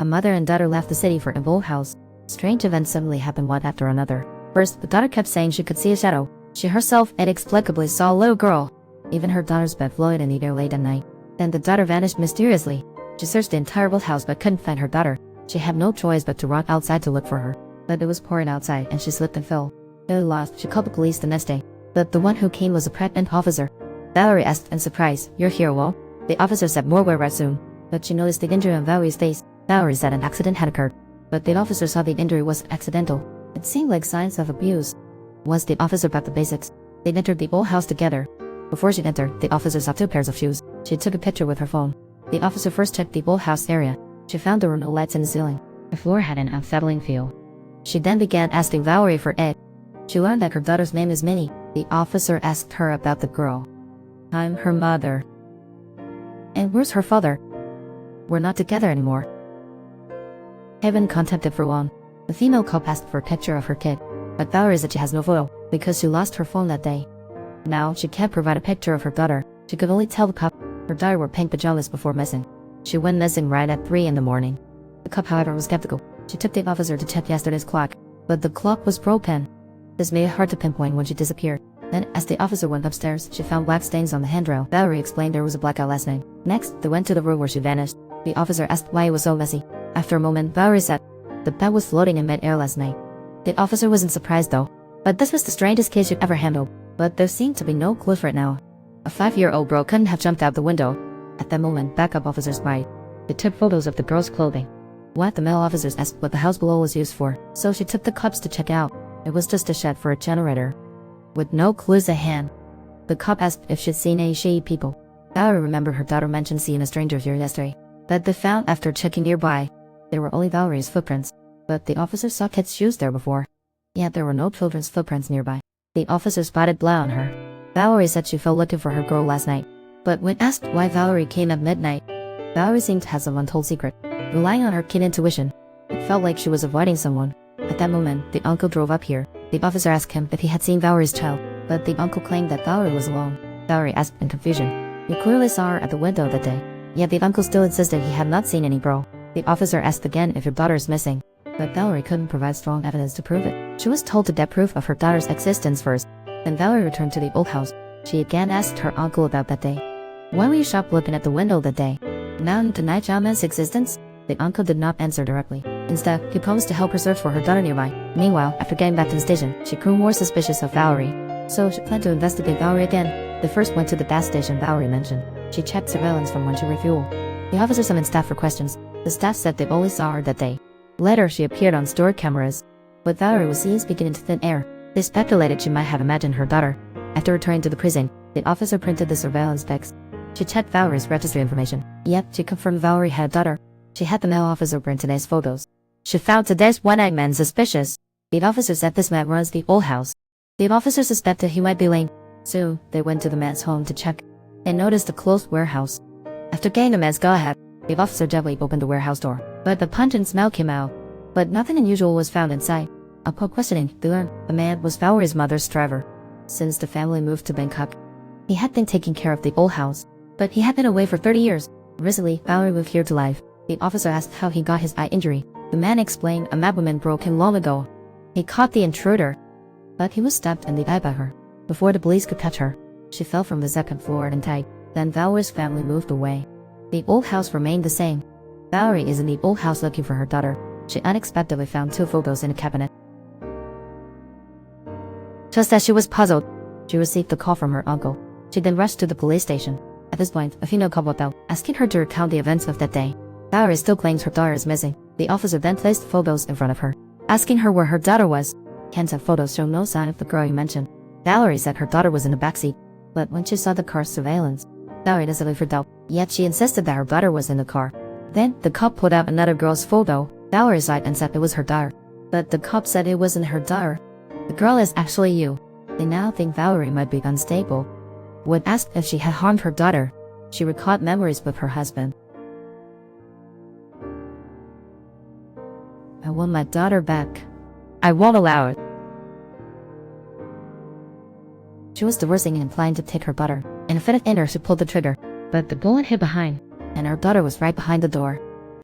A mother and daughter left the city for a old house. Strange events suddenly happened one after another. First, the daughter kept saying she could see a shadow. She herself inexplicably saw a little girl. Even her daughter's bed floated in the air late at night. Then the daughter vanished mysteriously. She searched the entire old house but couldn't find her daughter. She had no choice but to run outside to look for her. But it was pouring outside and she slipped and fell. Feeling lost, she called the police the next day. But the one who came was a pregnant officer. Valerie asked in surprise, "You're here, well?" The officer said more will arrive soon. But she noticed the injury on Valerie's face. Valerie said an accident had occurred. But the officer saw the injury was accidental. It seemed like signs of abuse. Once the officer about the basics, they entered the old house together. Before she entered, the officer saw 2 pairs of shoes. She took a picture with her phone. The officer first checked the old house area. She found there were no lights in the ceiling. The floor had an unsettling feel. She then began asking Valerie for it. She learned that her daughter's name is Minnie. The officer asked her about the girl. "I'm her mother." "And where's her father?" "We're not together anymore." Haven't contacted for long. The female cop asked for a picture of her kid, but Valerie said she has no photo because she lost her phone that day. Now she can't provide a picture of her daughter. She could only tell the cop her daughter wore pink pajamas before missing. She went missing right at 3 in the morning. The cop, however, was skeptical. She took the officer to check yesterday's clock, but the clock was broken. This made it hard to pinpoint when she disappeared. Then, as the officer went upstairs, she found black stains on the handrail. Valerie explained there was a blackout last night. Next, they went to the room where she vanished. The officer asked why it was so messy. After a moment, Valerie said, "The bed was floating in mid-air last night." The officer wasn't surprised though, but this was the strangest case she'd ever handled. But there seemed to be no clues right now. A 5-year-old girl couldn't have jumped out the window. At that moment, backup officers spied. They took photos of the girl's clothing. One of the male officers asked what the house below was used for, so she took the cops to check out. It was just a shed for a generator. With no clues at hand, the cop asked if she'd seen any shady people. Valerie remembered her daughter mentioned seeing a stranger here yesterday, but they found after checking nearby, there were only Valerie's footprints. But the officer saw kids' shoes there before. Yet there were no children's footprints nearby. The officer spotted blood on her. Valerie said she felt looking for her girl last night. But when asked why Valerie came at midnight, Valerie seemed to have some untold secret. Relying on her keen intuition, it felt like she was avoiding someone. At that moment, the uncle drove up here. The officer asked him if he had seen Valerie's child, but the uncle claimed that Valerie was alone. Valerie asked in confusion. He clearly saw her at the window that day. Yet the uncle still insisted he had not seen any girl. The officer asked again if her daughter is missing, but Valerie couldn't provide strong evidence to prove it. She was told to get proof of her daughter's existence first. Then Valerie returned to the old house. She again asked her uncle about that day. "Why were you shoplifting at the window that day? Now to deny Jama's existence?" The uncle did not answer directly. Instead, he promised to help her search for her daughter nearby. Meanwhile, after getting back to the station, she grew more suspicious of Valerie. So she planned to investigate Valerie again. They first went to the gas station Valerie mentioned. She checked surveillance from when she refueled. The officer summoned staff for questions. The staff said they only saw her that day. Later, she appeared on stored cameras. But Valerie was seen speaking into thin air. They speculated she might have imagined her daughter. After returning to the prison, the officer printed the surveillance specs. She checked Valerie's registry information. Yet, she confirmed Valerie had a daughter. She had the male officer print today's photos. She found today's one-eyed man suspicious. The officer said this man runs the old house. The officer suspected he might be late. Soon, they went to the man's home to check. They noticed a closed warehouse. After getting the man's go-ahead, the officer gently opened the warehouse door. But the pungent smell came out. But nothing unusual was found inside. Upon questioning, they learned the man was Valerie's mother's driver. Since the family moved to Bangkok, he had been taking care of the old house. But he had been away for 30 years. Recently, Valerie moved here to live. The officer asked how he got his eye injury. The man explained a madwoman broke him long ago. He caught the intruder, but he was stabbed in the eye by her. Before the police could catch her, she fell from the second floor and died. Then Valerie's family moved away. The old house remained the same. Valerie is in the old house looking for her daughter. She unexpectedly found 2 photos in a cabinet. Just as she was puzzled, she received a call from her uncle. She then rushed to the police station. At this point, a female called out, asking her to recount the events of that day. Valerie still claims her daughter is missing. The officer then placed photos in front of her, asking her where her daughter was. Ken's photos show no sign of the girl you mentioned. Valerie said her daughter was in the backseat, but when she saw the car's surveillance, Valerie instantly freaked out. Yet she insisted that her daughter was in the car. Then the cop pulled out another girl's photo. Valerie saw it and said it was her daughter. But the cop said it wasn't her daughter. "The girl is actually you." They now think Valerie might be unstable. When asked if she had harmed her daughter, she recalled memories with her husband. "I want my daughter back. I won't allow it." She was divorcing and planning to take her daughter. In a fit of anger, she pulled the trigger, but the bullet hit behind, and her daughter was right behind the door.